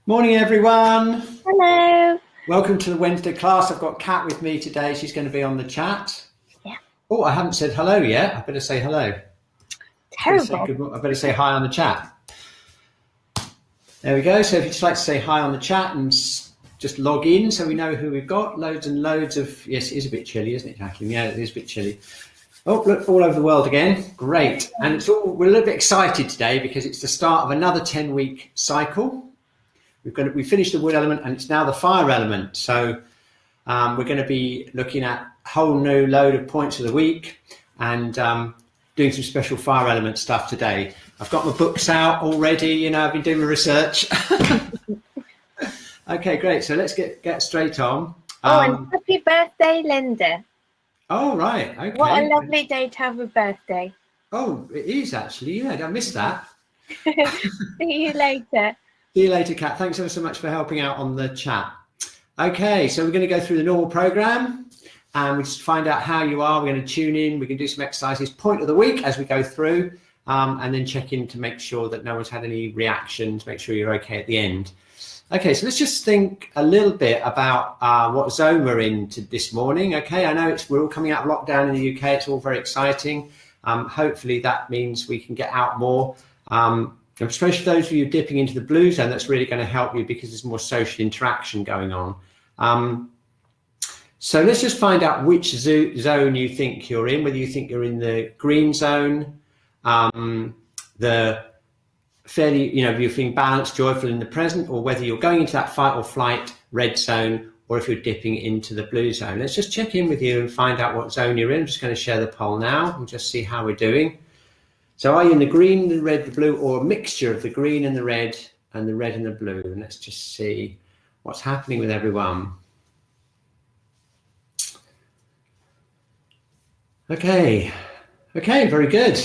Morning, everyone. Hello. Welcome to the Wednesday class. I've got Kat with me today. She's going to be on the chat. Yeah, Oh, I haven't said hello yet. I better say hello. Better say terrible. good. I better say hi on the chat. There we go. So if you'd just like to say hi on the chat and just log in so we know who we've got. Loads and loads of, yes, it is a bit chilly, isn't it, Jacqueline? Yeah, it is a bit chilly. Oh, look, all over the world again. Great. And we're a little bit excited today because it's the start of another 10-week cycle. We finished the wood element and it's now the fire element. So we're going to be looking at a whole new load of points of the week and doing some special fire element stuff today. I've got my books out already. I've been doing my research. Okay, great. So let's get straight on. And happy birthday, Linda. Oh, right. Okay. What a lovely day to have a birthday. Oh, it is actually. Yeah, I missed that. See you later. See you later, Kat. Thanks ever so much for helping out on the chat. Okay, so we're going to go through the normal program and we just find out how you are. We're going to tune in. We can do some exercises, point of the week as we go through, and then check in to make sure that no one's had any reactions, make sure you're okay at the end. Okay, so let's just think a little bit about what zone we're in this morning. Okay, I know we're all coming out of lockdown in the UK. It's all very exciting. Hopefully that means we can get out more. Especially those of you dipping into the blue zone, that's really going to help you because there's more social interaction going on. So let's just find out which zone you think you're in, whether you think you're in the green zone, the fairly, you're feeling balanced, joyful in the present, or whether you're going into that fight or flight red zone, or if you're dipping into the blue zone. Let's just check in with you and find out what zone you're in. I'm just going to share the poll now and just see how we're doing. So are you in the green, the red, the blue, or a mixture of the green and the red and the blue? And let's just see what's happening with everyone. Okay, very good.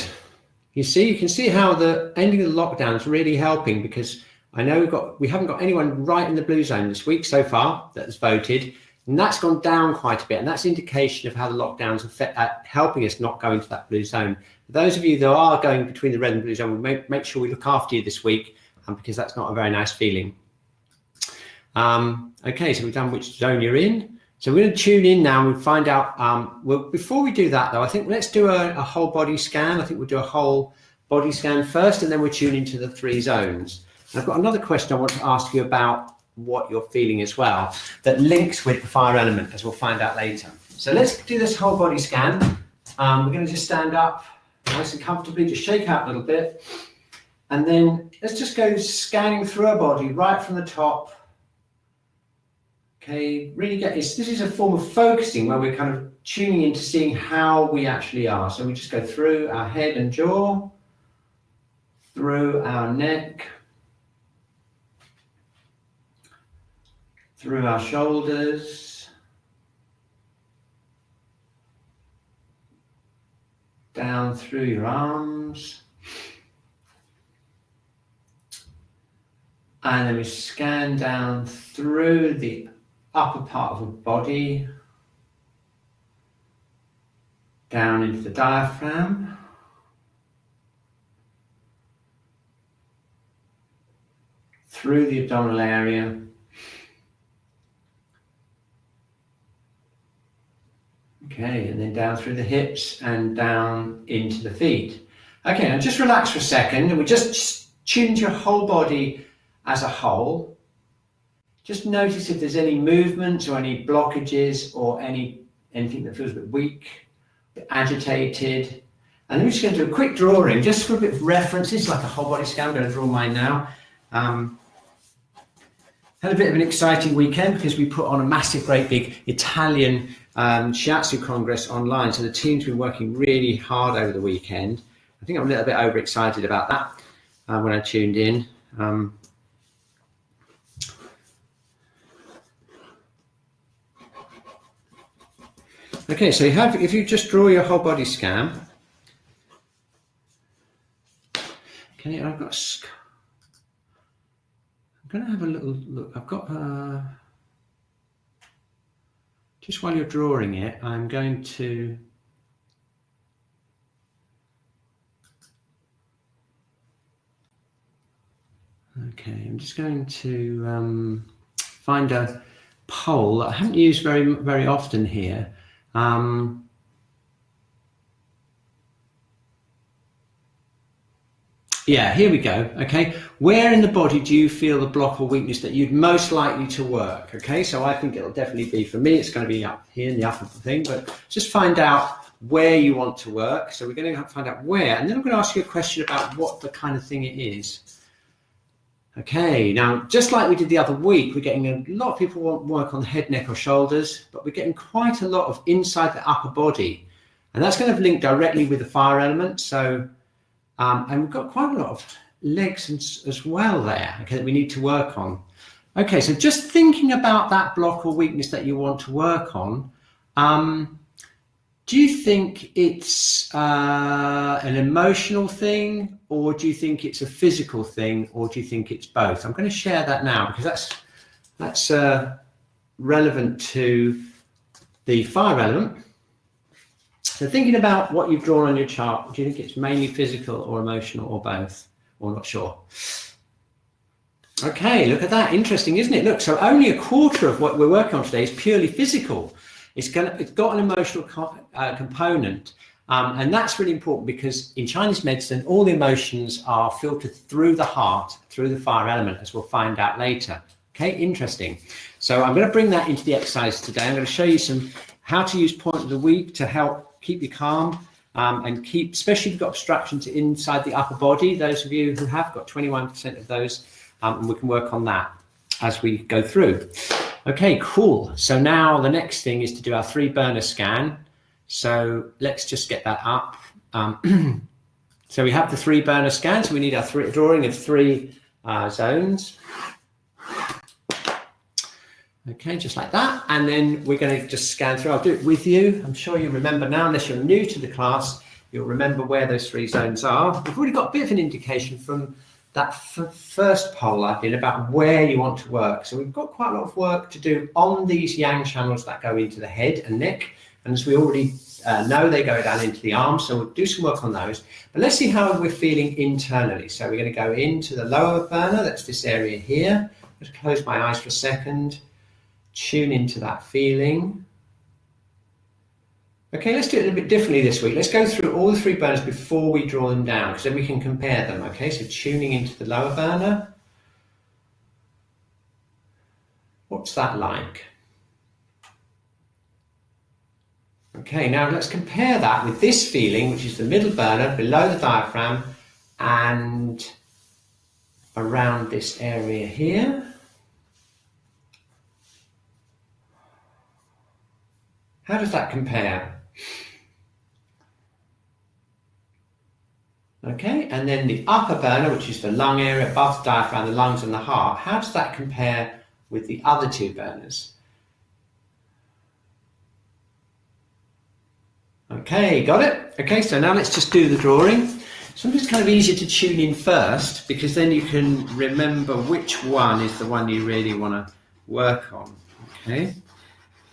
You can see how the ending of the lockdown is really helping because I know we haven't got anyone right in the blue zone this week so far that has voted, and that's gone down quite a bit, and that's an indication of how the lockdowns are helping us not go into that blue zone. For those of you that are going between the red and blue zone, we'll make sure we look after you this week because that's not a very nice feeling. Okay, so we've done which zone you're in. So we're going to tune in now and we'll find out. Well, before we do that, though, I think let's do a whole body scan. I think we'll do a whole body scan first, and then we'll tune into the 3 zones. And I've got another question I want to ask you about what you're feeling as well that links with the fire element, as we'll find out later. So let's do this whole body scan. We're going to just stand up nice and comfortably, just shake out a little bit, and then let's just go scanning through our body right from the top. Okay, really get this. This is a form of focusing where we're kind of tuning into seeing how we actually are. So we just go through our head and jaw, through our neck, through our shoulders, down through your arms, and then we scan down through the upper part of the body, down into the diaphragm, through the abdominal area, okay, and then down through the hips and down into the feet. Okay, now just relax for a second and we just tune into your whole body as a whole. Just notice if there's any movements or any blockages or anything that feels a bit weak, a bit agitated. And then we're just going to do a quick drawing just for a bit of reference. It's like a whole body scan. I'm going to draw mine now. Had a bit of an exciting weekend because we put on a massive, great big Italian Shiatsu Congress online. So the team's been working really hard over the weekend. I think I'm a little bit overexcited about that when I tuned in. Okay, so if you just draw your whole body scan, okay, I'm going to have a little look. I've got, just while you're drawing it, I'm going to, Okay, I'm just going to find a poll that I haven't used very often here. Yeah, here we go. Okay, where in the body do you feel the block or weakness that you'd most likely to work? Okay, so I think it'll definitely be, for me, it's going to be up here in the upper thing, but just find out where you want to work. So we're going to find out where, and then I'm going to ask you a question about what the kind of thing it is. Okay, now just like we did the other week, we're getting a lot of people want work on the head, neck or shoulders, but we're getting quite a lot of inside the upper body, and that's going to link directly with the fire element. So and we've got quite a lot of legs as well there, okay, that we need to work on. Okay, so just thinking about that block or weakness that you want to work on, do you think it's an emotional thing, or do you think it's a physical thing, or do you think it's both? I'm going to share that now because that's relevant to the fire element. So thinking about what you've drawn on your chart, do you think it's mainly physical or emotional or both? Or not sure? Okay, look at that. Interesting, isn't it? Look, so only a quarter of what we're working on today is purely physical. It's got an emotional component. And that's really important because in Chinese medicine, all the emotions are filtered through the heart, through the fire element, as we'll find out later. Okay, interesting. So I'm going to bring that into the exercise today. I'm going to show you how to use point of the week to help keep you calm and keep, especially if you've got obstructions inside the upper body, those of you who have got 21% of those, and we can work on that as we go through. Okay, cool. So now the next thing is to do our 3 burner scan. So let's just get that up. So we have the 3 burner scan. So we need our drawing of 3 zones. Okay, just like that. And then we're going to just scan through. I'll do it with you. I'm sure you remember now, unless you're new to the class, you'll remember where those 3 zones are. We've already got a bit of an indication from that first poll I did about where you want to work. So we've got quite a lot of work to do on these yang channels that go into the head and neck. And as we already know, they go down into the arms. So we'll do some work on those. But let's see how we're feeling internally. So we're going to go into the lower burner. That's this area here. I'm going to close my eyes for a second. Tune into that feeling. Okay, let's do it a little bit differently this week. Let's go through all the 3 burners before we draw them down, because then we can compare them. Okay, so tuning into the lower burner. What's that like? Okay, now let's compare that with this feeling, which is the middle burner below the diaphragm and around this area here. How does that compare? Okay, and then the upper burner, which is the lung area above the diaphragm, the lungs and the heart, how does that compare with the other 2 burners? Okay, got it? Okay, so now let's just do the drawing. Sometimes it's kind of easier to tune in first because then you can remember which one is the one you really want to work on. Okay,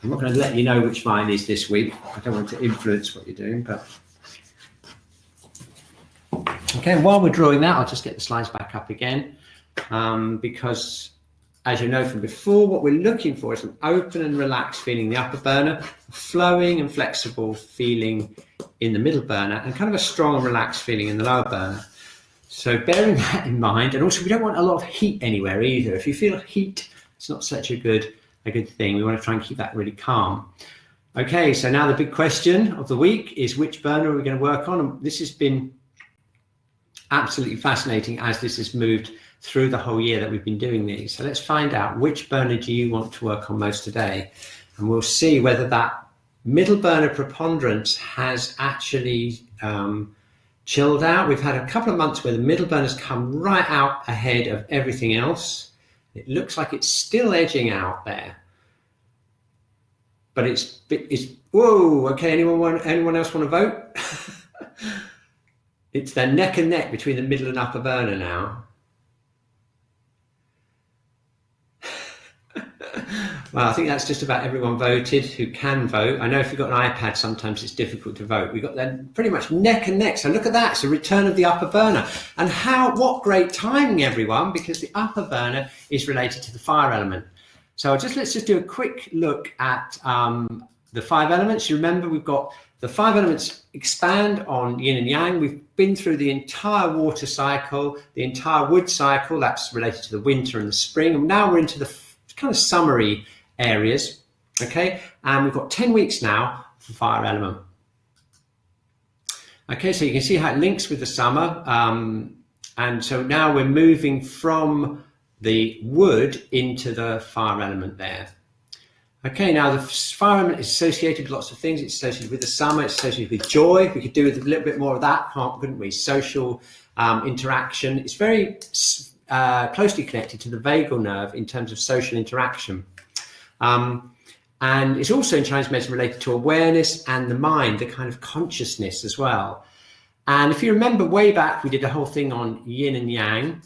I'm not going to let you know which mine is this week. I don't want to influence what you're doing, but okay, and while we're drawing that, I'll just get the slides back up again because, as you know from before, what we're looking for is an open and relaxed feeling in the upper burner, flowing and flexible feeling in the middle burner, and kind of a strong and relaxed feeling in the lower burner. So bearing that in mind, and also we don't want a lot of heat anywhere either. If you feel heat, it's not such a good thing. We want to try and keep that really calm. Okay, so now the big question of the week is which burner are we going to work on? And this has been absolutely fascinating as this has moved through the whole year that we've been doing these. So let's find out which burner do you want to work on most today, and we'll see whether that middle burner preponderance has actually chilled out. We've had a couple of months where the middle burners come right out ahead of everything else. It looks like it's still edging out there, but it's whoa. Okay, anyone else want to vote? It's their neck and neck between the middle and upper burner now. Well, I think that's just about everyone voted who can vote. I know if you've got an iPad, sometimes it's difficult to vote. We've got them pretty much neck and neck. So look at that. It's a return of the upper burner. And what great timing, everyone, because the upper burner is related to the fire element. So let's just do a quick look at the 5 elements. You remember we've got the 5 elements expand on yin and yang. We've been through the entire water cycle, the entire wood cycle. That's related to the winter and the spring. And now we're into the kind of summary areas, okay? And we've got 10 weeks now for fire element. Okay, so you can see how it links with the summer. And so now we're moving from the wood into the fire element there. Okay, now the fire element is associated with lots of things. It's associated with the summer, it's associated with joy. We could do with a little bit more of that, couldn't we? Social interaction. It's very closely connected to the vagal nerve in terms of social interaction. And it's also in Chinese medicine related to awareness and the mind, the kind of consciousness as well. And if you remember way back, we did a whole thing on yin and yang.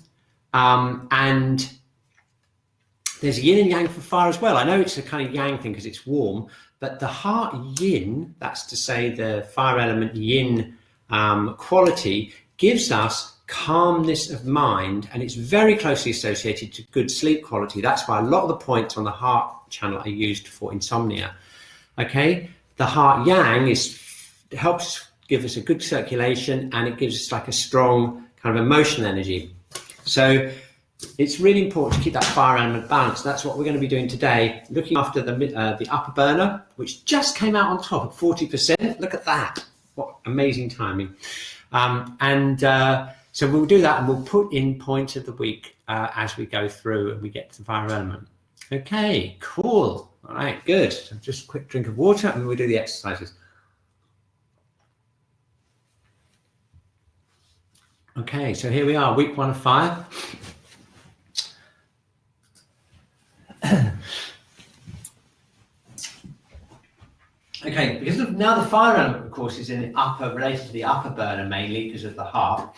And there's yin and yang for fire as well. I know it's a kind of yang thing because it's warm, but the heart yin, that's to say the fire element yin quality, gives us calmness of mind, and it's very closely associated to good sleep quality. That's why a lot of the points on the heart channel are used for insomnia. Okay, the heart yang helps give us a good circulation, and it gives us like a strong kind of emotional energy. So it's really important to keep that fire element balanced. That's what we're going to be doing today, looking after the upper burner, which just came out on top at 40%. Look at that. What amazing timing. So we'll do that, and we'll put in points of the week as we go through and we get to the fire element. Okay, cool. All right, good. So just a quick drink of water and we'll do the exercises. Okay, so here we are, week 1 of fire. Okay, because now the fire element, of course, is related to the upper burner mainly because of the heart.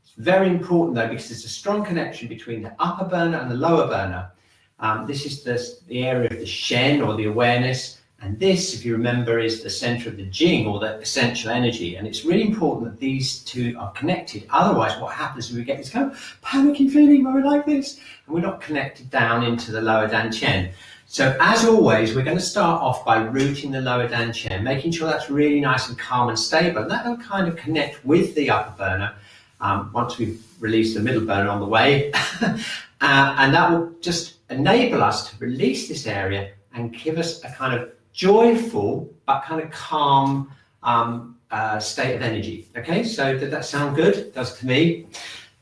It's very important though, because there's a strong connection between the upper burner and the lower burner. This is the area of the Shen, or the awareness, and this, if you remember, is the center of the Jing, or the essential energy. And it's really important that these two are connected. Otherwise, what happens is we get this kind of panicky feeling where we're like this, and we're not connected down into the lower dantian. So as always, we're going to start off by rooting the lower dantian, making sure that's really nice and calm and stable. And that will kind of connect with the upper burner once we've released the middle burner on the way. And that will just enable us to release this area and give us a kind of joyful but kind of calm state of energy. Okay, so did that sound good? It does to me.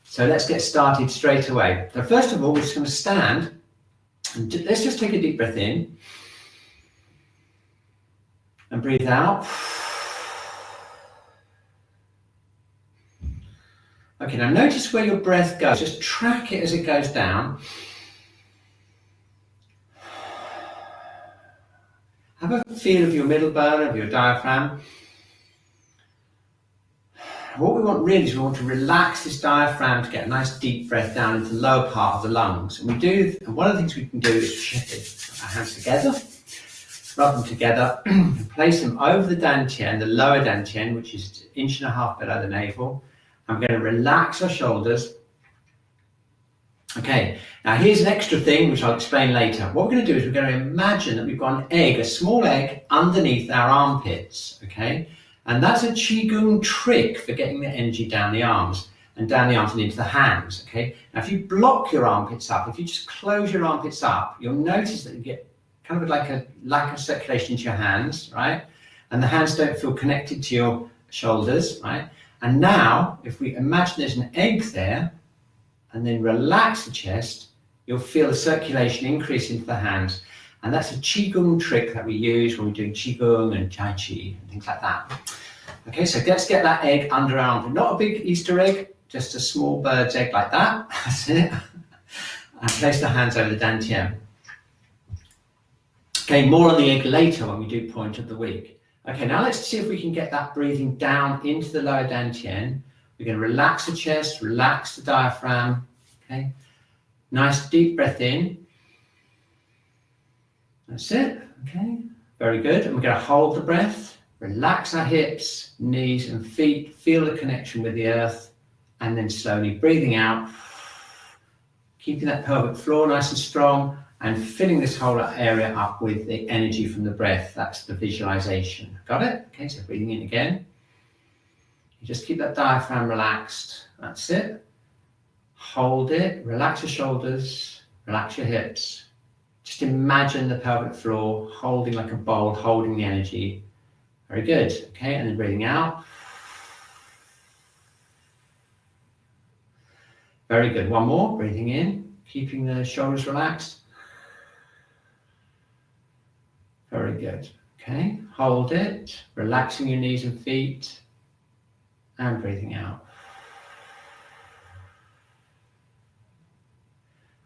So let's get started straight away. So first of all, we're just going to stand. Let's just take a deep breath in and breathe out. Okay, now notice where your breath goes. Just track it as it goes down. Have a feel of your middle burner, of your diaphragm. What we want really is we want to relax this diaphragm to get a nice deep breath down into the lower part of the lungs. And one of the things we can do is put our hands together, rub them together, and place them over the dantian, the lower dantian, which is 1.5 inches below the navel. I'm going to relax our shoulders. Okay, now here's an extra thing which I'll explain later. What we're going to do is we're going to imagine that we've got an egg, a small egg, underneath our armpits, okay? And that's a Qi Gong trick for getting the energy down the arms and into the hands, okay? Now, if you block your armpits up, if you just close your armpits up, you'll notice that you get kind of like a lack of circulation into your hands, right? And the hands don't feel connected to your shoulders, right? And now, if we imagine there's an egg there, and then relax the chest, you'll feel the circulation increase into the hands. And that's a Qi Gong trick that we use when we're doing Qi Gong and Tai Chi and things like that. Okay, so let's get that egg under our armpit. Not a big Easter egg, just a small bird's egg like that. That's it. And place the hands over the dantian. Okay, more on the egg later when we do point of the week. Okay, now let's see if we can get that breathing down into the lower dantian. We're going to relax the chest, relax the diaphragm. Okay, nice deep breath in. That's it. Okay, very good. And we're going to hold the breath, relax our hips, knees and feet, feel the connection with the earth, and then slowly breathing out, keeping that pelvic floor nice and strong, and filling this whole area up with the energy from the breath. That's the visualization. Got it? Okay, so breathing in again. You just keep that diaphragm relaxed. That's it. Hold it, relax your shoulders, relax your hips. Just imagine the pelvic floor holding like a bowl, holding the energy. Very good. Okay, and then breathing out. Very good. One more. Breathing in, keeping the shoulders relaxed. Very good. Okay, hold it, relaxing your knees and feet, and breathing out.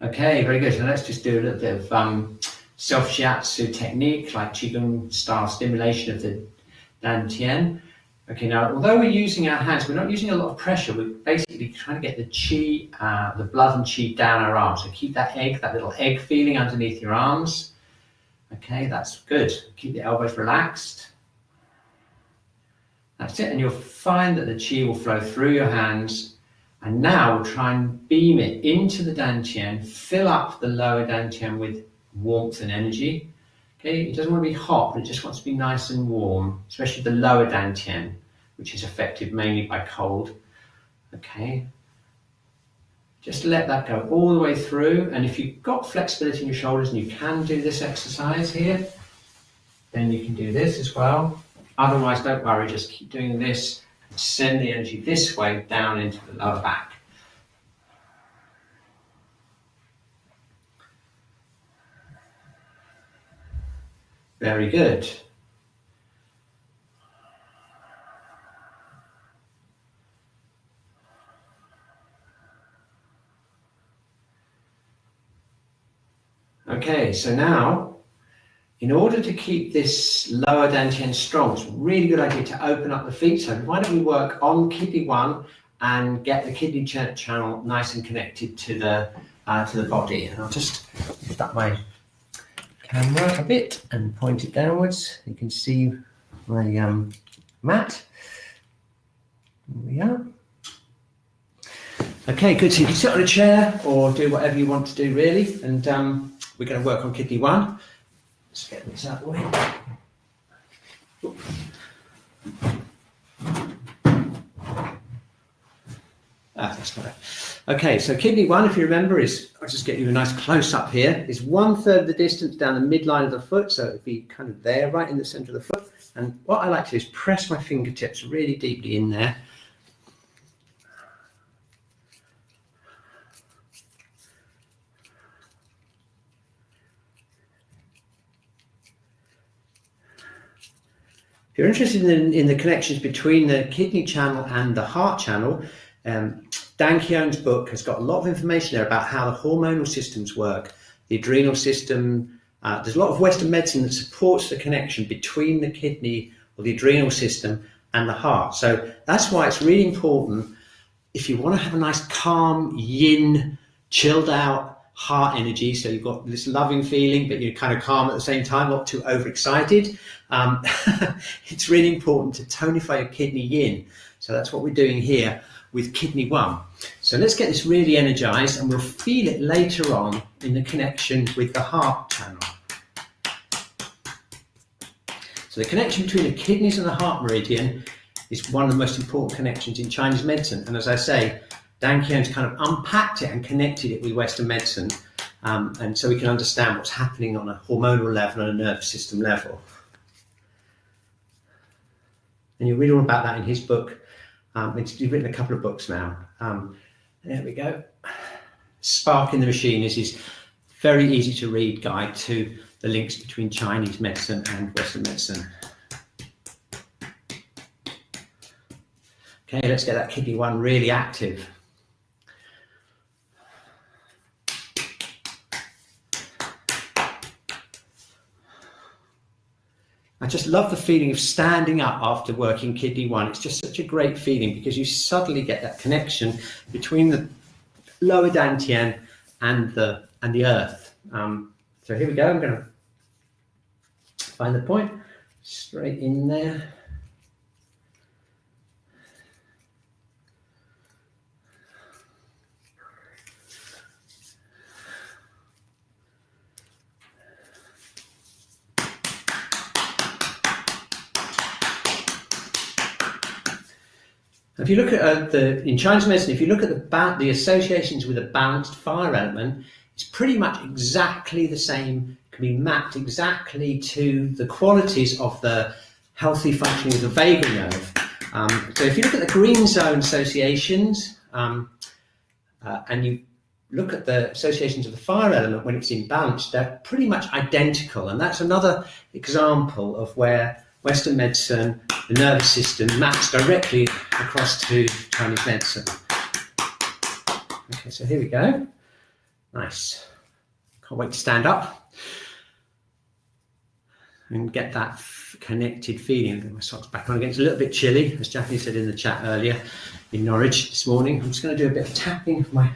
Okay, very good. So let's just do a little bit of self-shiatsu technique, like Qi Gong style stimulation of the dantian. Okay, now although we're using our hands, we're not using a lot of pressure. We're basically trying to get the qi, the blood and qi down our arms. So keep that little egg feeling underneath your arms. Okay, that's good. Keep the elbows relaxed. That's it, and you'll find that the qi will flow through your hands. And now we'll try and beam it into the dantian, fill up the lower dantian with warmth and energy. Okay, it doesn't want to be hot, but it just wants to be nice and warm, especially the lower dantian, which is affected mainly by cold. Okay, just let that go all the way through. And if you've got flexibility in your shoulders and you can do this exercise here, then you can do this as well. Otherwise, don't worry, just keep doing this. Send the energy this way down into the lower back. Very good. Okay, so now, in order to keep this lower dantian strong, it's a really good idea to open up the feet. So why don't we work on kidney 1 and get the kidney channel nice and connected to the body. And I'll just lift up my camera a bit and point it downwards. You can see my mat. There we are. Okay, good. So you can sit on a chair or do whatever you want to do, really. And we're going to work on kidney 1. Let's get this out of the way. That's not it. Okay, so kidney 1, if you remember, I'll just get you a nice close up here, is 1/3 of the distance down the midline of the foot. So it'd be kind of there, right in the center of the foot. And what I like to do is press my fingertips really deeply in there. If you're interested in the connections between the kidney channel and the heart channel, Dan Keown's book has got a lot of information there about how the hormonal systems work, the adrenal system. There's a lot of Western medicine that supports the connection between the kidney or the adrenal system and the heart. So that's why it's really important, if you want to have a nice calm, yin, chilled out heart energy, so you've got this loving feeling, but you're kind of calm at the same time, not too overexcited. It's really important to tonify your kidney yin. So that's what we're doing here with kidney 1. So let's get this really energized, and we'll feel it later on in the connection with the heart channel. So the connection between the kidneys and the heart meridian is one of the most important connections in Chinese medicine. And as I say, Dan Keown's kind of unpacked it and connected it with Western medicine, and so we can understand what's happening on a hormonal level and a nervous system level. And you'll read all about that in his book. He's written a couple of books now. There we go. Spark in the Machine is his very easy to read guide to the links between Chinese medicine and Western medicine. Okay, let's get that kidney 1 really active. I just love the feeling of standing up after working kidney 1. It's just such a great feeling because you suddenly get that connection between the lower dantian and the earth. So here we go. I'm going to Find the point, straight in there. If you look at in Chinese medicine, if you look at the associations with a balanced fire element, it's pretty much exactly the same, can be mapped exactly to the qualities of the healthy functioning of the vagal nerve. So if you look at the green zone associations, and you look at the associations of the fire element when it's in balance, they're pretty much identical. And that's another example of where Western medicine, the nervous system, maps directly across to Chinese medicine. Okay, so here we go. Nice. Can't wait to stand up and get that connected feeling. Get my socks back on again. It's a little bit chilly, as Jackie said in the chat earlier in Norwich this morning. I'm just going to do a bit of tapping for my...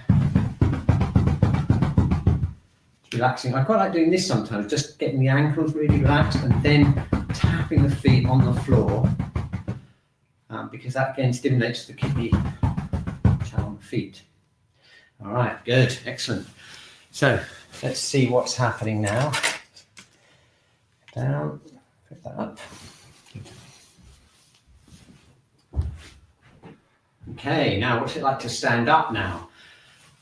It's relaxing. I quite like doing this sometimes, just getting the ankles really relaxed and then tapping the feet on the floor, because that again stimulates the kidney channel on the feet. All right, good, excellent. So let's see what's happening now. Down, pick that up. Okay, now what's it like to stand up now?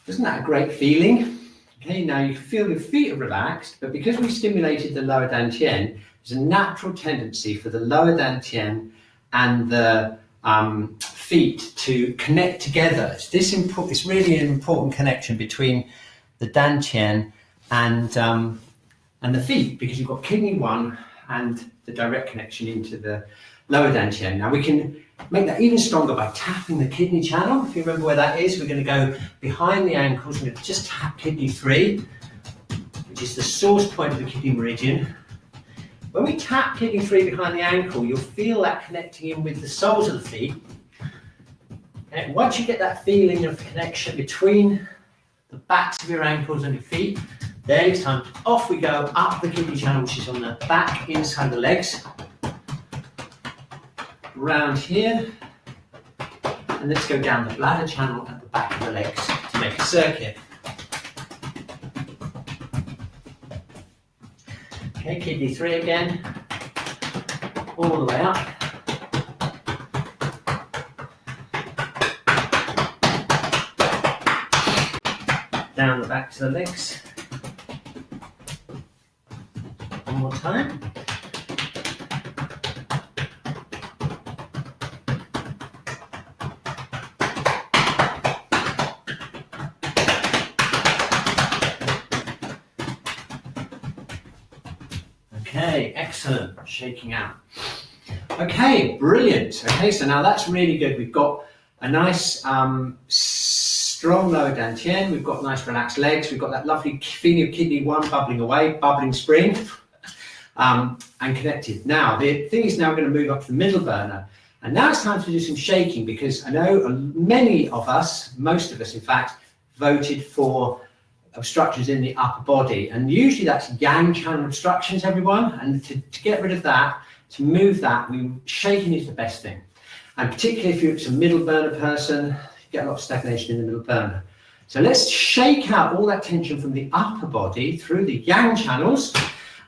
Isn't that a great feeling? Okay, now you feel your feet are relaxed, but because we stimulated the lower dantian, there's a natural tendency for the lower dantian and the feet to connect together. It's really an important connection between the dantian and the feet, because you've got kidney 1 and the direct connection into the lower dantian. Now we can make that even stronger by tapping the kidney channel. If you remember where that is, we're going to go behind the ankles. We're going to just tap kidney 3, which is the source point of the kidney meridian. When we tap kidney 3 behind the ankle, you'll feel that connecting in with the soles of the feet. And once you get that feeling of connection between the backs of your ankles and your feet, then it's time to, off we go, up the kidney channel, which is on the back inside the legs. Round here, and let's go down the bladder channel at the back of the legs to make a circuit. Okay, kidney 3 again, all the way up. Down the back to the legs. One more time. Okay, excellent. Shaking out. Okay, brilliant. Okay, so now that's really good. We've got a nice strong lower dantian. We've got nice relaxed legs. We've got that lovely feeling of kidney 1 bubbling away, bubbling spring, and connected. Now, the thing is now we're going to move up to the middle burner. And now it's time to do some shaking, because I know many of us, most of us in fact, voted for obstructions in the upper body, and usually that's yang channel obstructions, everyone, and to get rid of that, to move that, shaking is the best thing. And particularly if you're a middle burner person, you get a lot of stagnation in the middle burner. So let's shake out all that tension from the upper body through the yang channels,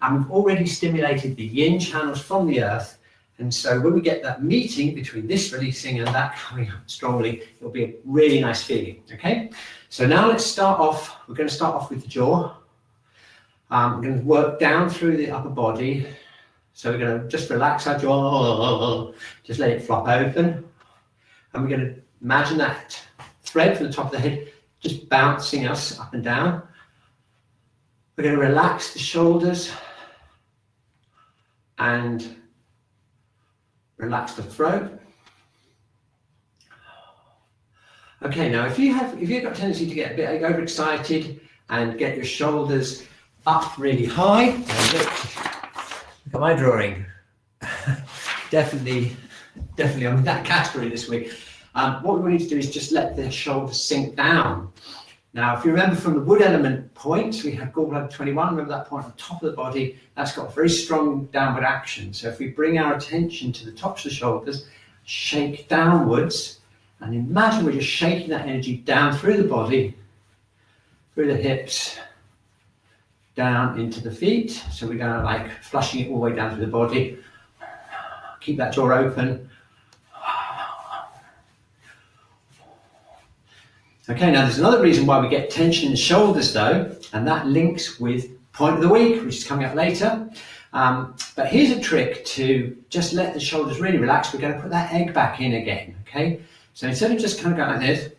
and we've already stimulated the yin channels from the earth. And so when we get that meeting between this releasing and that coming up strongly, it'll be a really nice feeling, okay? So now let's start off, we're going to start off with the jaw. We're going to work down through the upper body. So we're going to just relax our jaw, just let it flop open. And we're going to imagine that thread from the top of the head just bouncing us up and down. We're going to relax the shoulders and relax the throat. Okay, now if you've got a tendency to get a bit overexcited and get your shoulders up really high, look at my drawing. definitely I'm in that category this week. What we need to do is just let the shoulders sink down. Now, if you remember from the wood element points, we have gallbladder 21. Remember that point on the top of the body? That's got a very strong downward action. So if we bring our attention to the tops of the shoulders, shake downwards, and imagine we're just shaking that energy down through the body, through the hips, down into the feet. So we're going to like flushing it all the way down through the body. Keep that jaw open. Okay, now there's another reason why we get tension in the shoulders though, and that links with point of the week, which is coming up later. But here's a trick to just let the shoulders really relax. We're going to put that egg back in again, okay? So instead of just kind of going like this,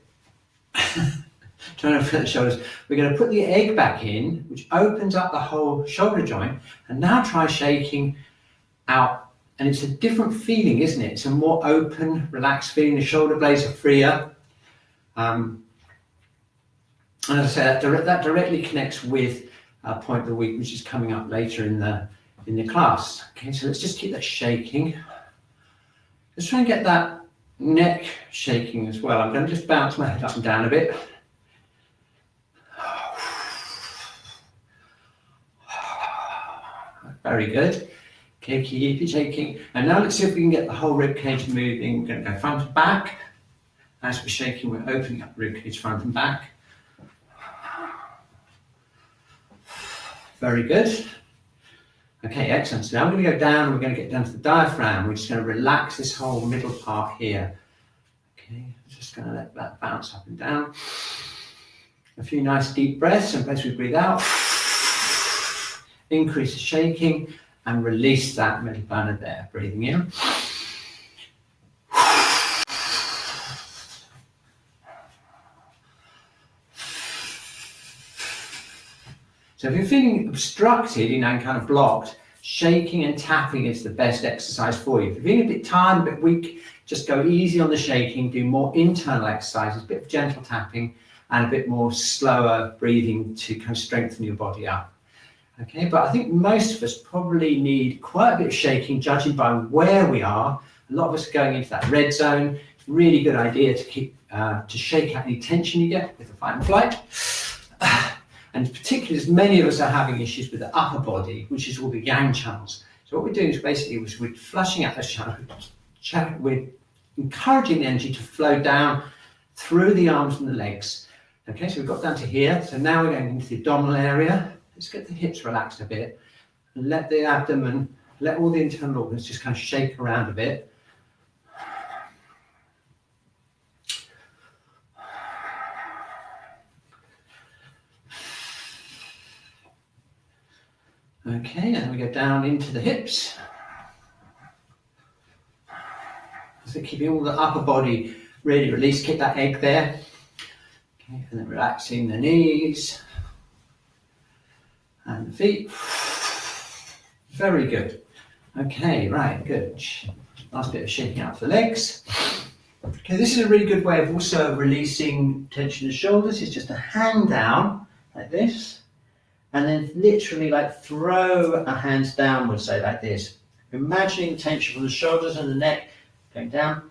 trying to fit the shoulders, we're going to put the egg back in, which opens up the whole shoulder joint, and now try shaking out. And it's a different feeling, isn't it? It's a more open, relaxed feeling. The shoulder blades are freer. And as I say, that directly connects with point of the week, which is coming up later in the class. Okay, so let's just keep that shaking. Let's try and get that neck shaking as well. I'm going to just bounce my head up and down a bit. Very good. Okay, keep it shaking. And now let's see if we can get the whole rib cage moving. We're going to go front and back. As we're shaking, we're opening up the rib cage front and back. Very good. Okay, excellent. So now we're going to go down, we're going to get down to the diaphragm. We're just going to relax this whole middle part here. Okay, just going to let that bounce up and down. A few nice deep breaths, and as we breathe out, increase the shaking and release that middle burner there. Breathing in. So if you're feeling obstructed, and kind of blocked, shaking and tapping is the best exercise for you. If you're feeling a bit tired, a bit weak, just go easy on the shaking, do more internal exercises, a bit of gentle tapping, and a bit more slower breathing to kind of strengthen your body up. Okay, but I think most of us probably need quite a bit of shaking, judging by where we are. A lot of us are going into that red zone. Really good idea to keep to shake out any tension you get with the fight and flight. And particularly as many of us are having issues with the upper body, which is all the yang channels. So what we're doing is basically we're flushing out those channels. We're encouraging the energy to flow down through the arms and the legs. Okay, so we've got down to here. So now we're going into the abdominal area. Let's get the hips relaxed a bit. And let the abdomen, let all the internal organs just kind of shake around a bit. Okay, and we go down into the hips. So keeping all the upper body really released, keep that egg there. Okay, and then relaxing the knees and the feet. Very good. Okay, right, good. Last bit of shaking out the legs. Okay, this is a really good way of also releasing tension in the shoulders. It's just a hand down like this. And then literally like throw our hands downwards, say like this. Imagining the tension from the shoulders and the neck going down.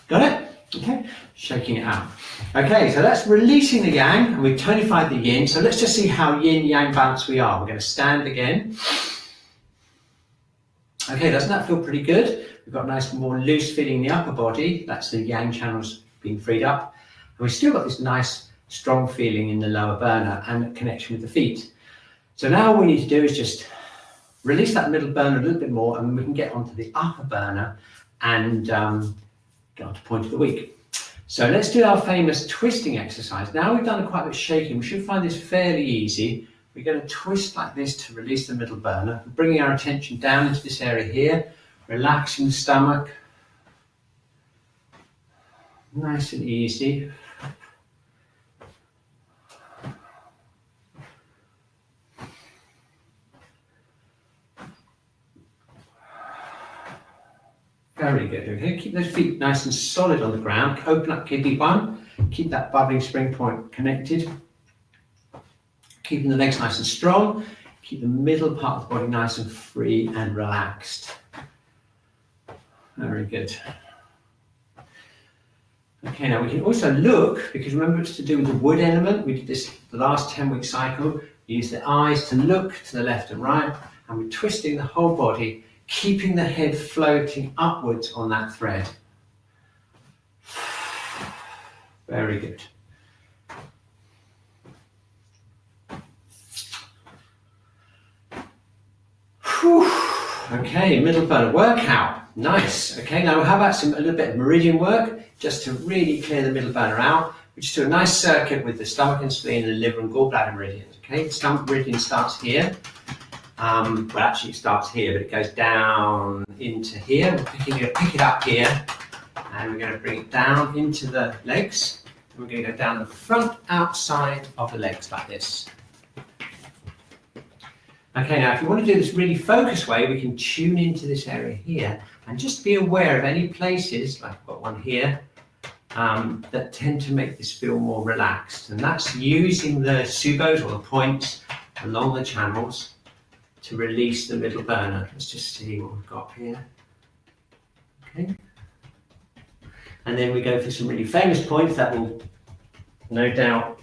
Got it? Okay, shaking it out. Okay, so that's releasing the yang, and we've tonified the yin. So let's just see how yin-yang balance we are. We're going to stand again. Okay, doesn't that feel pretty good? We've got a nice, more loose feeling in the upper body. That's the yang channels being freed up. And we've still got this nice, strong feeling in the lower burner and connection with the feet. So now all we need to do is just release that middle burner a little bit more, and we can get onto the upper burner and get onto point of the week. So let's do our famous twisting exercise. Now we've done quite a bit of shaking. We should find this fairly easy. We're going to twist like this to release the middle burner, bringing our attention down into this area here, relaxing the stomach. Nice and easy. Very good. Okay, keep those feet nice and solid on the ground. Open up kidney one. Keep that bubbling spring point connected. Keeping the legs nice and strong. Keep the middle part of the body nice and free and relaxed. Very good. Okay, now we can also look, because remember it's to do with the wood element. We did this the last 10-week cycle. We use the eyes to look to the left and right, and we're twisting the whole body, keeping the head floating upwards on that thread. Very good. Whew. Okay, middle burner workout. Nice. Okay, now how about a little bit of meridian work, just to really clear the middle burner out. We just do a nice circuit with the stomach and spleen and the liver and gallbladder meridians. Okay, the stomach meridian starts here. Well, actually it starts here, but it goes down into here. We're pick it up here, and we're going to bring it down into the legs. And we're going to go down the front outside of the legs like this. Okay, now if you want to do this really focused way, we can tune into this area here and just be aware of any places, like I've got one here, that tend to make this feel more relaxed. And that's using the subos or the points along the channels to release the middle burner. Let's just see what we've got here. Okay. And then we go for some really famous points that will no doubt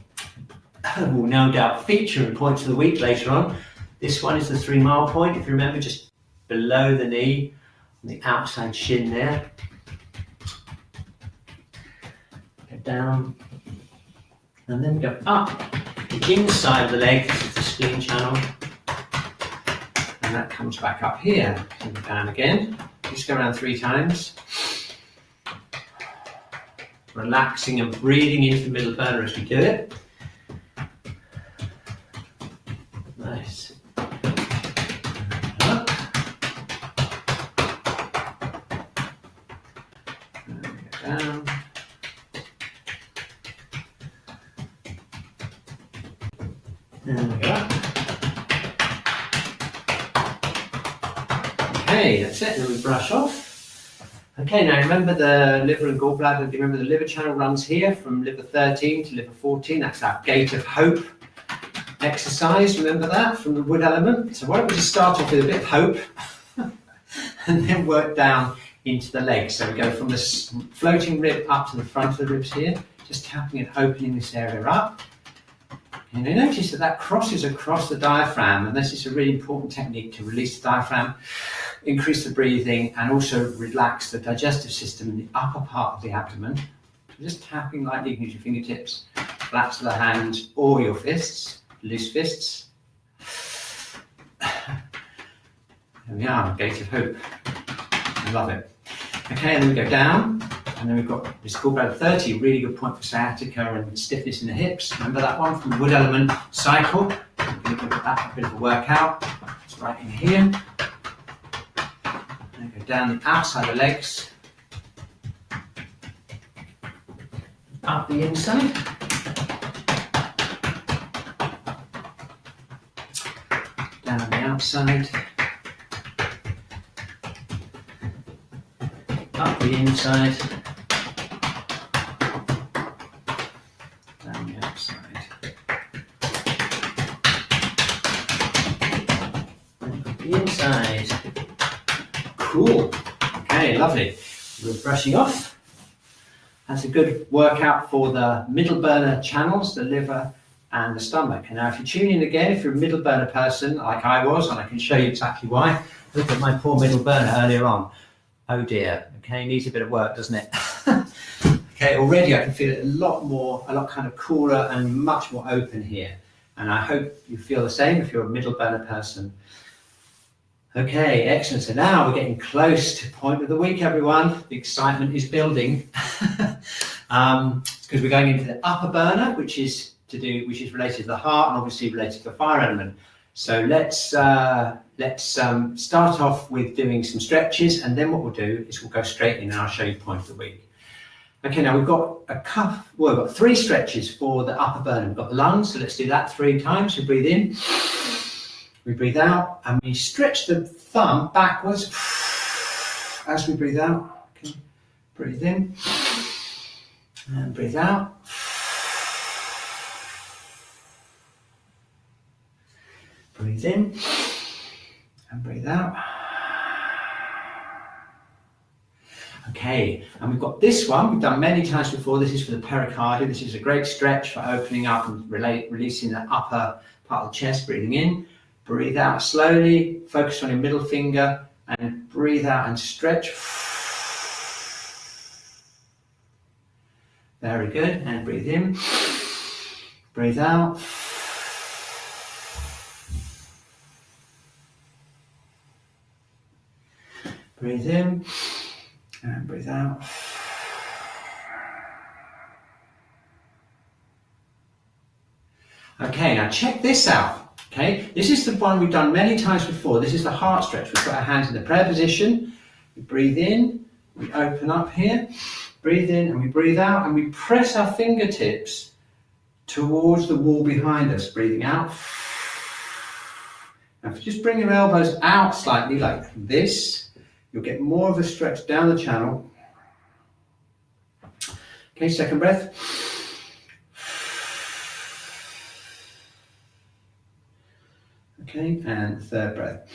feature in points of the week later on. This one is the 3 mile point, if you remember, just below the knee, on the outside shin there. Go down, and then go up the inside of the leg, this is the spleen channel, and that comes back up here, and down again. Just go around 3 times. Relaxing and breathing into the middle burner as we do it. Nice. Up. And go down. And we go up. Okay, that's it. Then we brush off. Okay, now remember the liver and gallbladder. Do you remember the liver channel runs here from liver 13 to liver 14? That's our gate of hope exercise. Remember that from the wood element? So why don't we just start off with a bit of hope and then work down into the legs. So we go from the floating rib up to the front of the ribs here, just tapping and opening this area up. And you notice that crosses across the diaphragm, and this is a really important technique to release the diaphragm, increase the breathing, and also relax the digestive system in the upper part of the abdomen. So just tapping lightly, you can use your fingertips, flat to the hand or your fists, loose fists. There we are, gate of hope. I love it. Okay, and then we go down. And then we've got this gallbladder 30, really good point for sciatica and stiffness in the hips. Remember that one from the wood element cycle? We're going to give that a bit of a workout. It's right in here. And go down the outside of the legs. Up the inside. Down the outside. Up the inside. Inside. Cool. Okay, lovely. We're brushing off. That's a good workout for the middle burner channels, the liver and the stomach. And now if you tune in again, if you're a middle burner person like I was, and I can show you exactly why. Look at my poor middle burner earlier on. Oh dear. Okay, needs a bit of work, doesn't it? Okay, already I can feel it a lot kind of cooler and much more open here. And I hope you feel the same if you're a middle burner person. Okay, excellent. So now we're getting close to point of the week, everyone. The excitement is building. Because we're going into the upper burner, which is related to the heart and obviously related to the fire element. So let's start off with doing some stretches, and then what we'll do is we'll go straight in and I'll show you point of the week. Okay, now we've got we've got 3 stretches for the upper burner. We've got the lungs, so let's do that 3 times. So breathe in. We breathe out and we stretch the thumb backwards as we breathe out. Okay. Breathe in and breathe out. Breathe in and breathe out. Okay, and we've got this one, we've done many times before. This is for the pericardium. This is a great stretch for opening up and releasing the upper part of the chest. Breathing in, breathe out slowly, focus on your middle finger, and breathe out and stretch. Very good, and breathe in, breathe out. Breathe in and breathe out. Okay, now check this out. Okay, this is the one we've done many times before. This is the heart stretch. We've got our hands in the prayer position. We breathe in, we open up here, breathe in and we breathe out, and we press our fingertips towards the wall behind us, breathing out. Now, if you just bring your elbows out slightly like this, you'll get more of a stretch down the channel. Okay, second breath. Okay, and third breath.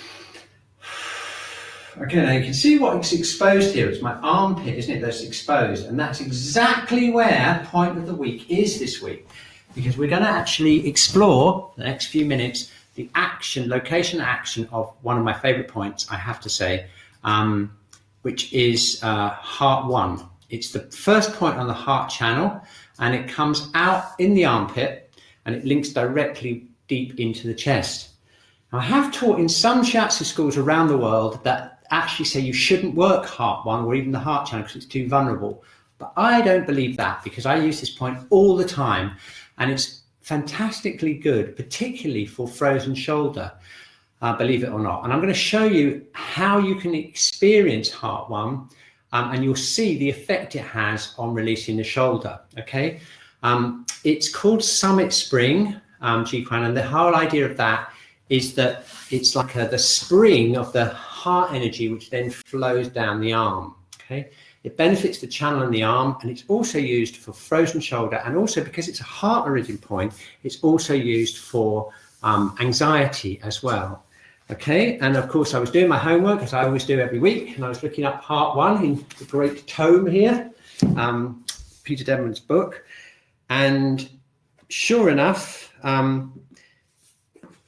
Okay, now you can see what's exposed here. It's my armpit, isn't it, that's exposed? And that's exactly where point of the week is this week. Because we're going to actually explore, the next few minutes, the action, location action of one of my favorite points, I have to say, which is heart 1. It's the first point on the heart channel, and it comes out in the armpit, and it links directly deep into the chest. Now, I have taught in some Shiatsu schools around the world that actually say you shouldn't work heart 1 or even the heart channel because it's too vulnerable. But I don't believe that, because I use this point all the time, and it's fantastically good, particularly for frozen shoulder, believe it or not. And I'm going to show you how you can experience heart 1, and you'll see the effect it has on releasing the shoulder. Okay, it's called Summit Spring, Qi Gong, and the whole idea of that is that it's like the spring of the heart energy, which then flows down the arm. Okay, it benefits the channel in the arm, and it's also used for frozen shoulder, and also because it's a heart origin point, it's also used for anxiety as well. Okay, and of course I was doing my homework, as I always do every week, and I was looking up heart 1 in the great tome here, Peter Demon's book, and sure enough,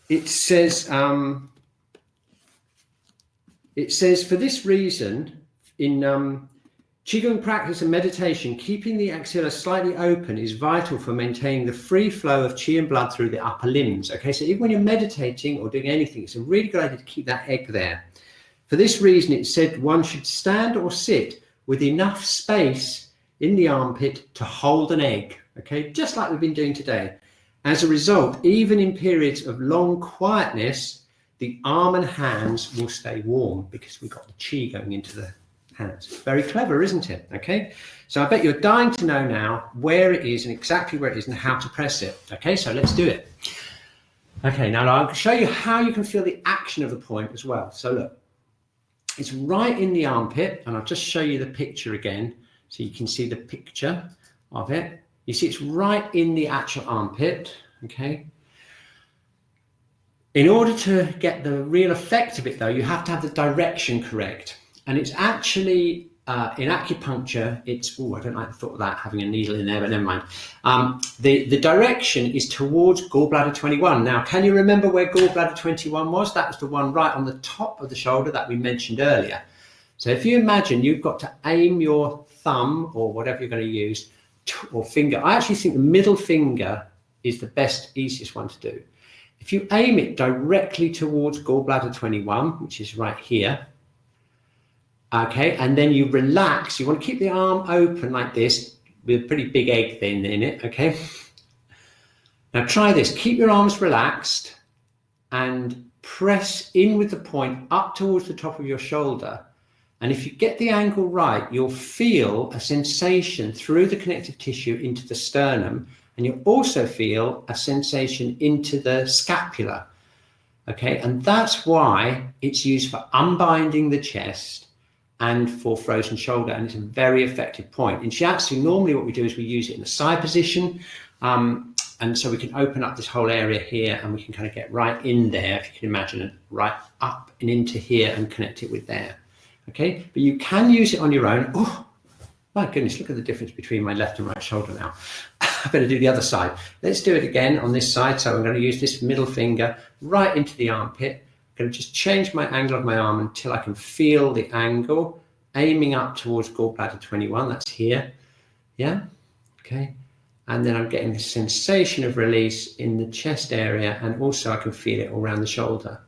it says for this reason, in Qi Gong practice and meditation, keeping the axilla slightly open is vital for maintaining the free flow of qi and blood through the upper limbs. Okay, so even when you're meditating or doing anything, it's a really good idea to keep that egg there. For this reason, it said one should stand or sit with enough space in the armpit to hold an egg. Okay, just like we've been doing today. As a result, even in periods of long quietness, the arm and hands will stay warm because we've got the qi going into the hands. Very clever, isn't it? Okay, so I bet you're dying to know now where it is and exactly where it is and how to press it. Okay, so let's do it. Okay, now I'll show you how you can feel the action of the point as well. So look, it's right in the armpit, and I'll just show you the picture again so you can see the picture of it. You see it's right in the actual armpit. Okay, in order to get the real effect of it though, you have to have the direction correct. And it's actually, in acupuncture, it's, I don't like the thought of that, having a needle in there, but never mind. The direction is towards gallbladder 21. Now, can you remember where gallbladder 21 was? That was the one right on the top of the shoulder that we mentioned earlier. So if you imagine you've got to aim your thumb or whatever you're going to use, or finger. I actually think the middle finger is the best, easiest one to do. If you aim it directly towards gallbladder 21, which is right here, okay, and then you relax. You want to keep the arm open like this with a pretty big egg then in it, okay? Now try this. Keep your arms relaxed and press in with the point up towards the top of your shoulder. And if you get the angle right, you'll feel a sensation through the connective tissue into the sternum, and you'll also feel a sensation into the scapula, okay? And that's why it's used for unbinding the chest and for frozen shoulder, and it's a very effective point. In Shiatsu, normally what we do is we use it in the side position, And so we can open up this whole area here and we can kind of get right in there, if you can imagine it, right up and into here and connect it with there. Okay, but you can use it on your own. Oh, my goodness, look at the difference between my left and right shoulder now. I better do the other side. Let's do it again on this side. So I'm going to use this middle finger right into the armpit. I'm going to just change my angle of my arm until I can feel the angle, aiming up towards gallbladder 21. That's here. Yeah, okay. And then I'm getting this sensation of release in the chest area, and also I can feel it all around the shoulder.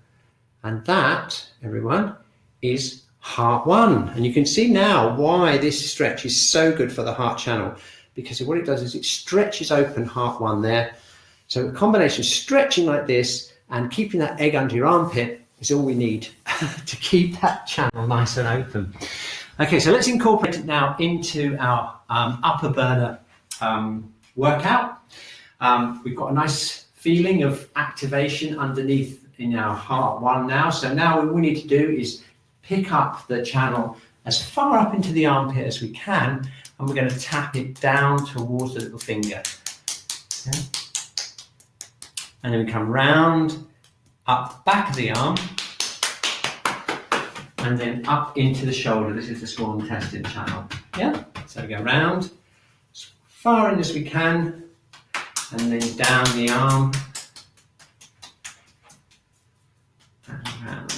And that, everyone, is heart one. And you can see now why this stretch is so good for the heart channel, because what it does is it stretches open heart one there. So a combination of stretching like this and keeping that egg under your armpit is all we need to keep that channel nice and open. Okay, so let's incorporate it now into our upper burner workout. We've got a nice feeling of activation underneath in our heart one now. So now what we need to do is pick up the channel as far up into the armpit as we can, and we're going to tap it down towards the little finger. Okay. And then we come round, up the back of the arm, and then up into the shoulder. This is the small intestine channel. Yeah, so we go round, as far in as we can, and then down the arm, and round.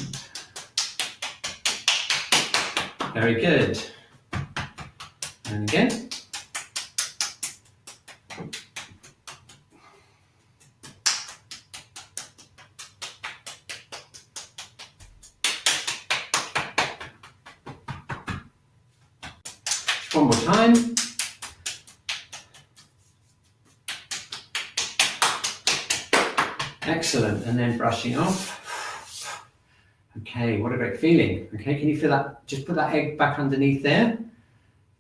Very good. And again. One more time. Excellent. And then brushing off. Okay, what a great feeling. Okay, can you feel that? Just put that egg back underneath there,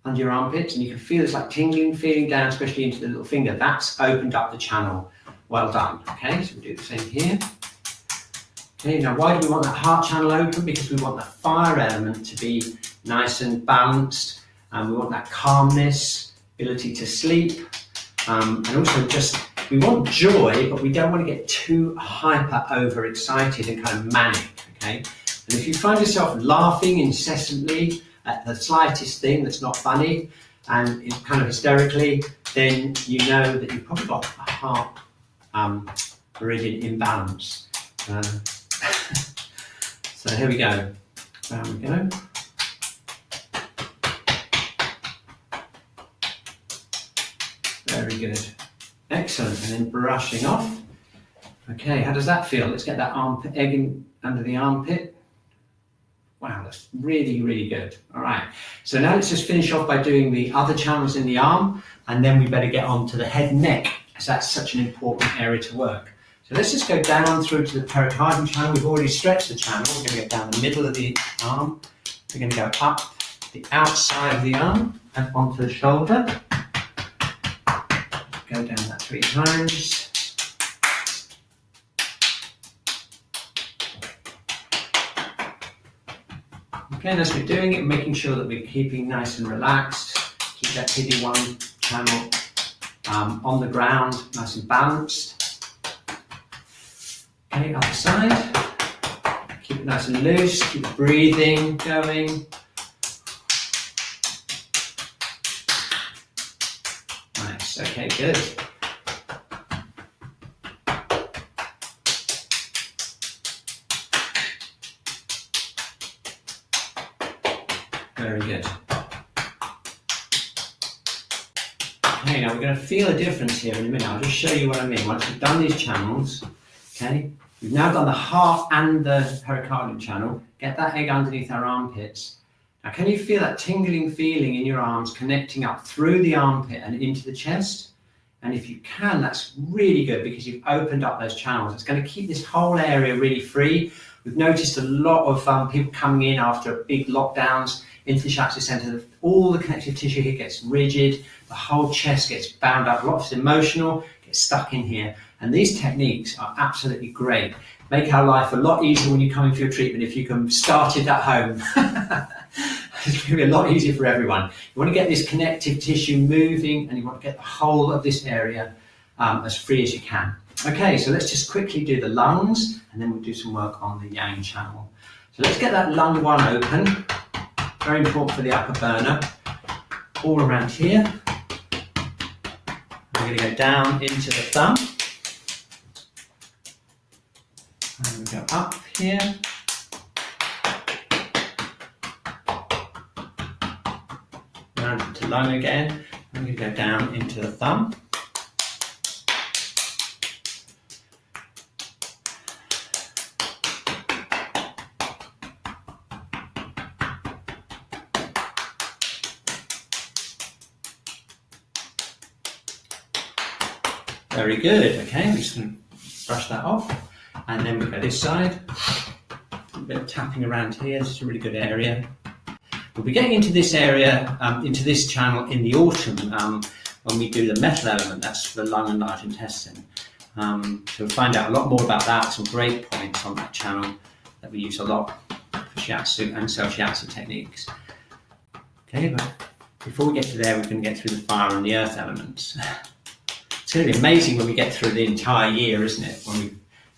under your armpits, and you can feel it's like tingling feeling down, especially into the little finger. That's opened up the channel. Well done. Okay, so we'll do the same here. Okay, now why do we want that heart channel open? Because we want the fire element to be nice and balanced. We want that calmness, ability to sleep, and also just, we want joy, but we don't want to get too hyper overexcited and kind of manic, okay? And if you find yourself laughing incessantly at the slightest thing that's not funny and it's kind of hysterically, then you know that you've probably got a heart meridian imbalance. So here we go. Down we go. Very good. Excellent. And then brushing off. Okay, how does that feel? Let's get that armpit egg in under the armpit. Wow, that's really, really good. All right. So now let's just finish off by doing the other channels in the arm, and then we better get on to the head and neck, as that's such an important area to work. So let's just go down through to the pericardium channel. We've already stretched the channel. We're going to get down the middle of the arm. We're going to go up the outside of the arm and onto the shoulder. Go down that 3 times. Okay, and as we're doing it, making sure that we're keeping nice and relaxed. Keep that PD1 channel on the ground, nice and balanced. Okay, other side. Keep it nice and loose, keep breathing going. Nice, okay, good. Very good. Okay, now we're going to feel a difference here in a minute. I'll just show you what I mean. Once we've done these channels, okay, we've now done the heart and the pericardium channel. Get that egg underneath our armpits. Now, can you feel that tingling feeling in your arms connecting up through the armpit and into the chest? And if you can, that's really good because you've opened up those channels. It's going to keep this whole area really free. We've noticed a lot of people coming in after big lockdowns into the Shiatsu Center. All the connective tissue here gets rigid, the whole chest gets bound up, a lot of it's emotional, gets stuck in here. And these techniques are absolutely great. Make our life a lot easier when you're coming for your treatment if you can start it at home. It's going to be a lot easier for everyone. You want to get this connective tissue moving and you want to get the whole of this area as free as you can. Okay, so let's just quickly do the lungs, and then we'll do some work on the yang channel. So let's get that lung 1 open. Very important for the upper burner. All around here. We're going to go down into the thumb. And we go up here. Round into lung again. I'm going to go down into the thumb. Very good. Okay, I'm just going to brush that off. And then we go this side. A bit of tapping around here. This is a really good area. We'll be getting into this area, into this channel in the autumn when we do the metal element. That's for the lung and large intestine. So we'll find out a lot more about that. Some great points on that channel that we use a lot for Shiatsu and self-Shiatsu techniques. Okay, but before we get to there, we're going to get through the fire and the earth elements. It's going to be amazing when we get through the entire year, isn't it?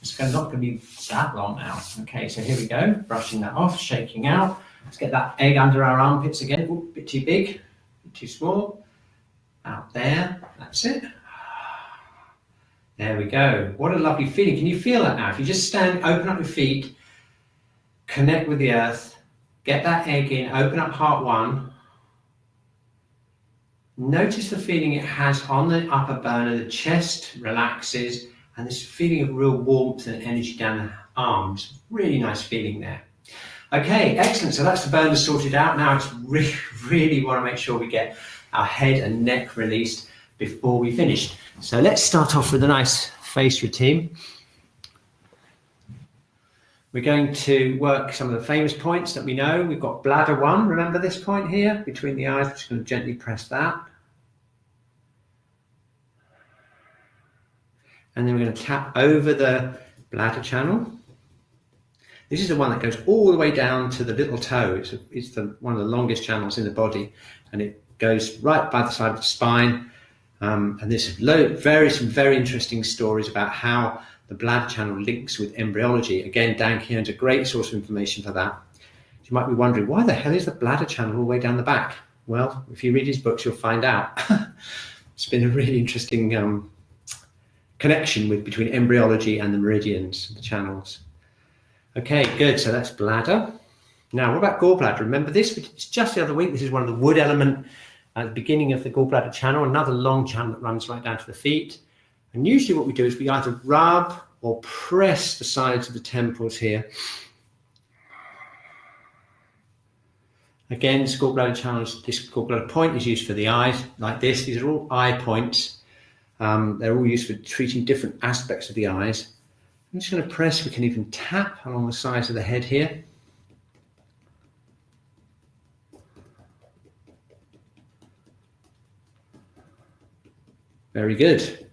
It's not going to be that long now. Okay, so here we go. Brushing that off, shaking out. Let's get that egg under our armpits again. Ooh, a bit too big, a bit too small. Out there. That's it. There we go. What a lovely feeling. Can you feel that now? If you just stand, open up your feet, connect with the earth, get that egg in, open up heart 1. Notice the feeling it has on the upper burner, the chest relaxes, and this feeling of real warmth and energy down the arms. Really nice feeling there. Okay, excellent. So that's the burner sorted out. Now it's really want to make sure we get our head and neck released before we finish. So let's start off with a nice face routine. We're going to work some of the famous points that we know. We've got bladder 1. Remember this point here between the eyes? We're just going to gently press that. And then we're going to tap over the bladder channel. This is the one that goes all the way down to the little toe. It's one of the longest channels in the body, and it goes right by the side of the spine. And there's some very interesting stories about how the bladder channel links with embryology. Again, Dan Keown's a great source of information for that. You might be wondering, why the hell is the bladder channel all the way down the back? Well, if you read his books, you'll find out. It's been a really interesting connection between embryology and the meridians, the channels. Okay, good. So that's bladder. Now, what about gallbladder? Remember this? It's just the other week. This is one of the wood element at the beginning of the gallbladder channel, another long channel that runs right down to the feet. And usually what we do is we either rub or press the sides of the temples here. Again, this gallbladder channel, this gallbladder point is used for the eyes, like this. These are all eye points. They're all used for treating different aspects of the eyes. I'm just going to press. We can even tap along the sides of the head here. Very good.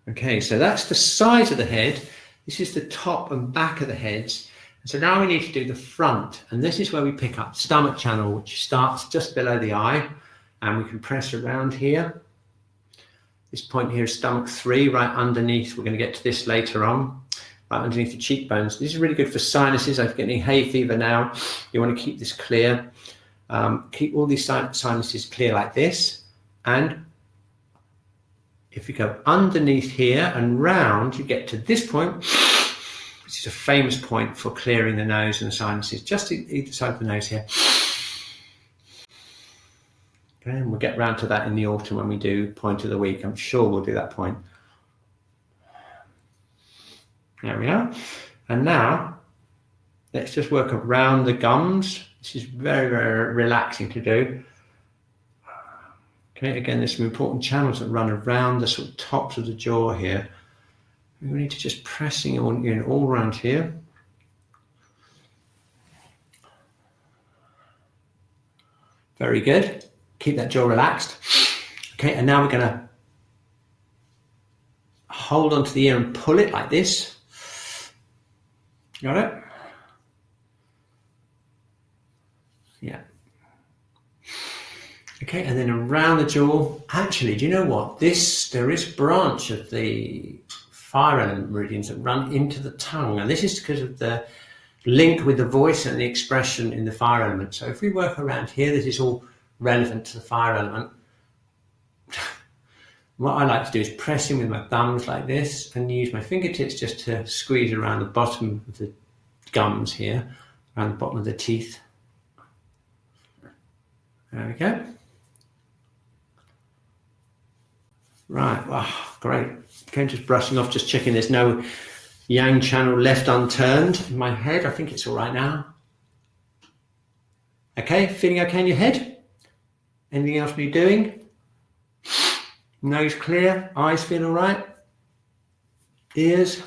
Okay, so that's the sides of the head. This is the top and back of the heads. And so now we need to do the front. And this is where we pick up stomach channel, which starts just below the eye. And we can press around here. This point here is stomach 3, right underneath. We're going to get to this later on, right underneath the cheekbones. This is really good for sinuses. I'm getting hay fever now. You want to keep this clear. Keep all these sinuses clear like this. And if you go underneath here and round, you get to this point, which is a famous point for clearing the nose and the sinuses, just either side of the nose here. And we'll get round to that in the autumn when we do point of the week. I'm sure we'll do that point. There we are. And now, let's just work around the gums. This is very, very relaxing to do. Okay, again, there's some important channels that run around the sort of tops of the jaw here. We need to just pressing in all around here. Very good. Keep that jaw relaxed. Okay, and now we're going to hold onto the ear and pull it like this. Got it? Yeah. Okay. Okay, and then around the jaw. Actually, do you know what? There is a branch of the fire element meridians that run into the tongue, and this is because of the link with the voice and the expression in the fire element. So if we work around here, this is all relevant to the fire element. What I like to do is press in with my thumbs like this and use my fingertips just to squeeze around the bottom of the gums here, around the bottom of the teeth. There we go. Right, wow, great. Okay, just brushing off, just checking there's no yang channel left unturned in my head. I think it's all right now. Okay, feeling okay in your head? Anything else you're doing? Nose clear, eyes feel all right? Ears,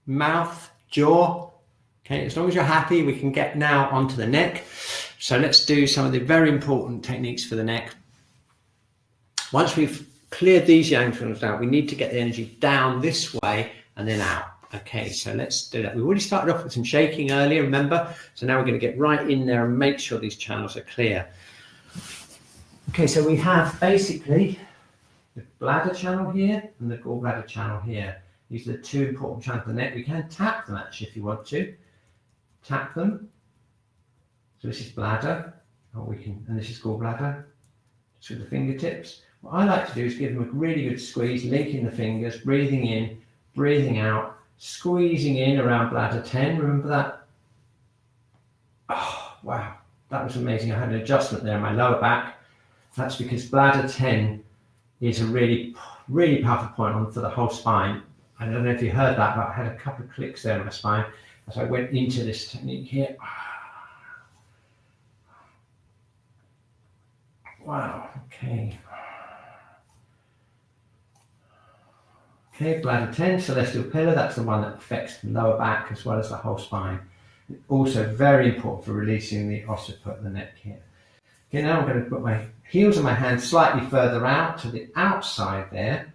mouth, jaw. Okay, as long as you're happy, we can get now onto the neck. So let's do some of the very important techniques for the neck. Once we've cleared these yang channels out, we need to get the energy down this way and then out. Okay, so let's do that. We already started off with some shaking earlier, remember? So now we're going to get right in there and make sure these channels are clear. Okay, so we have basically the bladder channel here and the gallbladder channel here. These are the two important channels of the neck. We can tap them actually if you want to. Tap them. So this is bladder, or we can, and this is gallbladder. Just with the fingertips. What I like to do is give them a really good squeeze, linking the fingers, breathing in, breathing out, squeezing in around bladder 10. Remember that? Oh, wow. That was amazing. I had an adjustment there in my lower back. That's because bladder 10 is a really, really powerful point on for the whole spine. I don't know if you heard that, but I had a couple of clicks there in my spine as I went into this technique here. Wow, okay. Okay, bladder 10, celestial pillar, that's the one that affects the lower back as well as the whole spine. Also very important for releasing the occiput of the neck here. Okay, now I'm going to put my heels of my hands slightly further out to the outside there.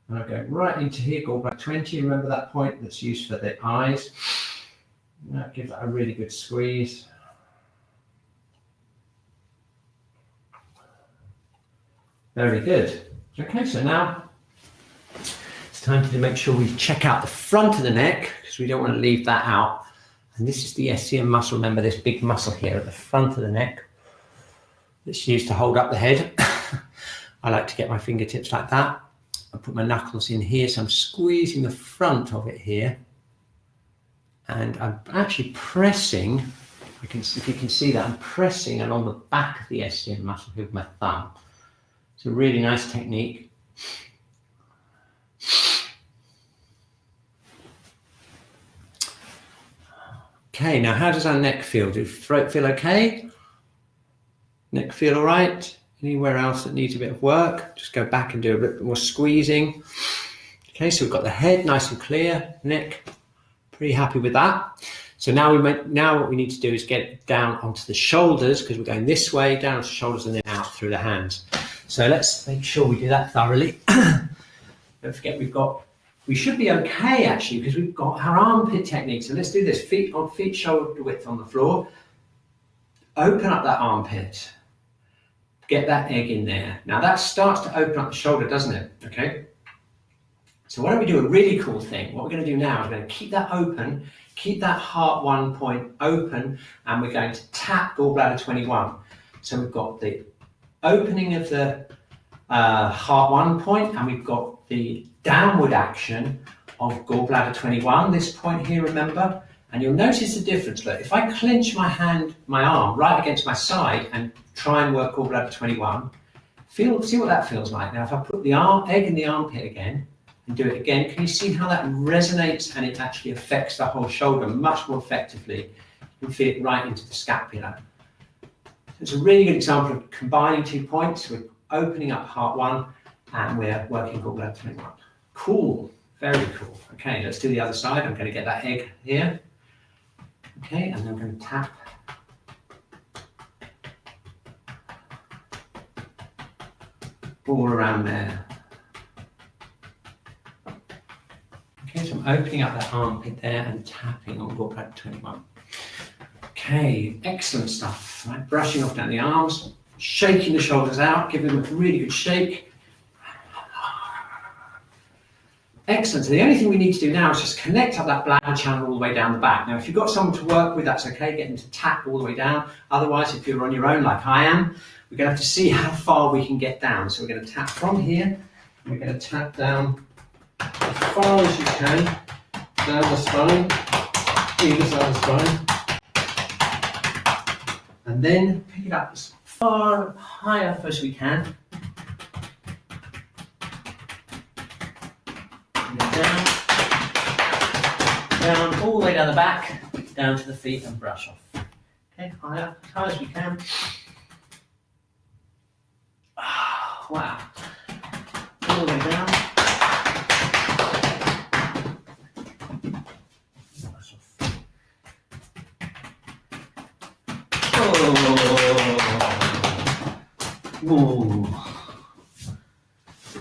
And I'll go right into here, gallbladder 20. Remember that point that's used for the eyes. Now give that a really good squeeze. Very good. Okay, so now it's time to make sure we check out the front of the neck because we don't want to leave that out. And this is the SCM muscle. Remember this big muscle here at the front of the neck. It's used to hold up the head. I like to get my fingertips like that. I put my knuckles in here, so I'm squeezing the front of it here. And I'm actually pressing, if you can see that, I'm pressing along the back of the SCM muscle with my thumb. It's a really nice technique. Okay, now how does our neck feel? Does throat feel okay? Neck feel all right? Anywhere else that needs a bit of work? Just go back and do a bit more squeezing. Okay, so we've got the head nice and clear, neck, pretty happy with that. So now what we need to do is get down onto the shoulders because we're going this way, down onto the shoulders and then out through the hands. So let's make sure we do that thoroughly. Don't forget we should be okay actually because we've got our armpit technique. So let's do this, feet shoulder width on the floor. Open up that armpit. Get that egg in there. Now that starts to open up the shoulder, doesn't it? Okay. So why don't we do a really cool thing? What we're going to do now is we're going to keep that open, keep that heart 1 point open, and we're going to tap gallbladder 21. So we've got the opening of the heart 1 point, and we've got the downward action of gallbladder 21. This point here, remember? And you'll notice the difference. Look, if I clench my arm right against my side and try and work gallbladder 21, see what that feels like. Now, if I put the egg in the armpit again and do it again, can you see how that resonates and it actually affects the whole shoulder much more effectively? You can feel it right into the scapula. It's a really good example of combining 2 points. We're opening up heart 1 and we're working gallbladder 21. Cool, very cool. Okay, let's do the other side. I'm going to get that egg here. Okay, and then I'm going to tap. All around there. Okay, so I'm opening up that armpit there and tapping on gallbladder 21. Okay, excellent stuff. Right, brushing off down the arms. shaking the shoulders out, give them a really good shake. Excellent. So the only thing we need to do now is just connect up that bladder channel all the way down the back. Now, if you've got someone to work with, that's okay. Get them to tap all the way down. Otherwise, if you're on your own like I am, we're going to have to see how far we can get down. So we're going to tap from here. We're going to tap down as far as you can down the spine, either side of the spine. And then pick it up as far high up as we can. And then down, all the way down the back, down to the feet and brush off. Okay, higher, as high as we can. Oh, wow. All the way down. Brush off. Oh.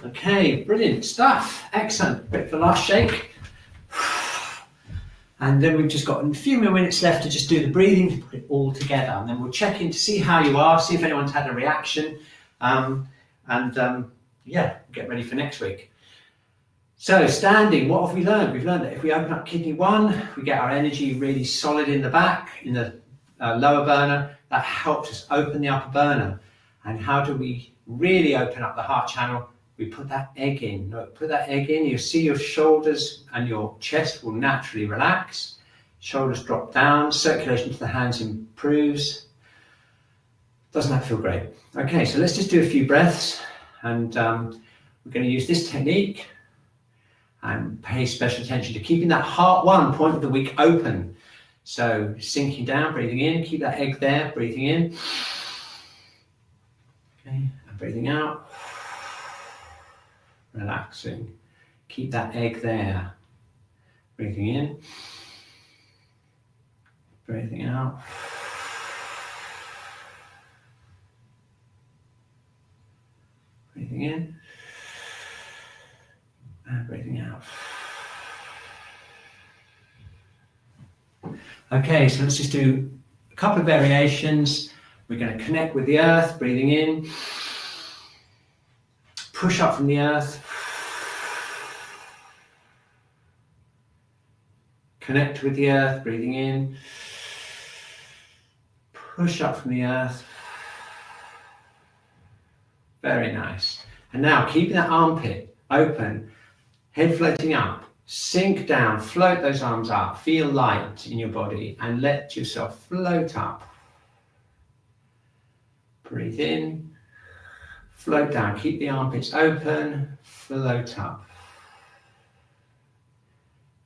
Okay, brilliant stuff. Excellent. Bit for the last shake. And then we've just got a few more minutes left to just do the breathing, to put it all together. And then we'll check in to see how you are, see if anyone's had a reaction. Yeah, get ready for next week. So standing, what have we learned? We've learned that if we open up kidney 1, we get our energy really solid in the back, in the lower burner. That helps us open the upper burner. And how do we really open up the heart channel? We put that egg in. Put that egg in, you'll see your shoulders and your chest will naturally relax. Shoulders drop down, circulation to the hands improves. Doesn't that feel great? Okay, so let's just do a few breaths. And we're going to use this technique and pay special attention to keeping that heart 1 point of the week open. So sinking down, breathing in, keep that egg there, breathing in. Okay, and breathing out. Relaxing. Keep that egg there. Breathing in. Breathing out. Breathing in. And breathing out. Okay, so let's just do a couple of variations. We're going to connect with the earth, breathing in. Push up from the earth. Connect with the earth, breathing in. Push up from the earth. Very nice. And now keeping that armpit open, head floating up, sink down, float those arms up, feel light in your body and let yourself float up. Breathe in, float down, keep the armpits open, float up.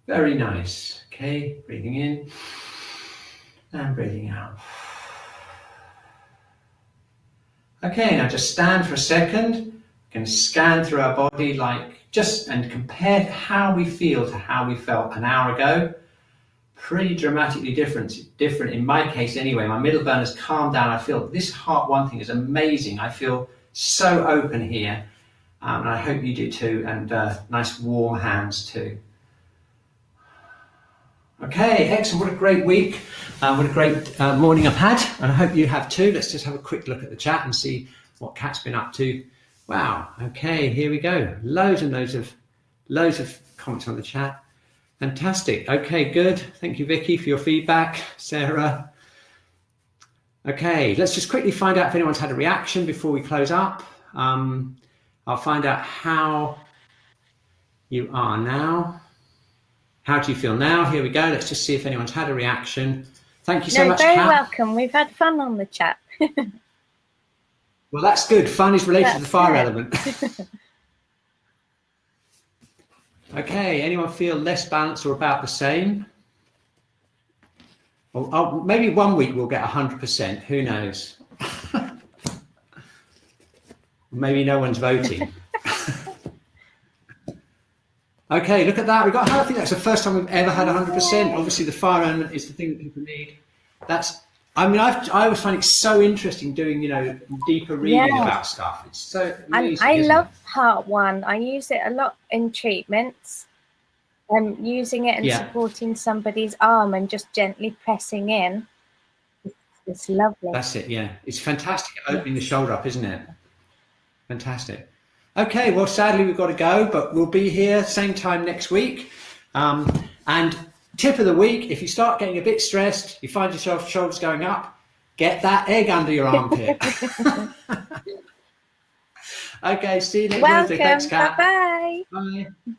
Very nice. Okay, breathing in and breathing out. Okay, now just stand for a second. We can scan through our body and compare how we feel to how we felt an hour ago. Pretty dramatically different in my case anyway. My middle burner's calmed down. I feel this heart 1 thing is amazing. I feel so open here. And I hope you do too. And nice warm hands too. Okay, excellent. What a great week. What a great morning I've had. And I hope you have too. Let's just have a quick look at the chat and see what Kat's been up to. Wow. Okay, here we go. Loads of comments on the chat. Fantastic. Okay, good. Thank you, Vicky, for your feedback. Sarah. Okay, let's just quickly find out if anyone's had a reaction before we close up. I'll find out how you are now. How do you feel now? Here we go. Let's just see if anyone's had a reaction. Thank you so much, very Kat. welcome. We've had fun on the chat. Well, that's good. Fun is related to the fire element. Okay, anyone feel less balanced or about the same? Well, maybe 1 week we'll get 100%. Who knows? Maybe no one's voting. Okay, look at that. I think that's the first time we've ever had 100%. Obviously, the fire element is the thing that people need. I always find it so interesting doing, deeper reading about stuff. It's so amazing. I love heart 1. I use it a lot in treatments. Using it and supporting somebody's arm and just gently pressing in. It's lovely. That's it, yeah. It's fantastic at opening the shoulder up, isn't it? Fantastic. Okay, well, sadly we've got to go, but we'll be here same time next week. And tip of the week, if you start getting a bit stressed, you find yourself shoulders going up, get that egg under your armpit. Okay, see you next Wednesday. Thanks, Kat. Bye-bye. Bye.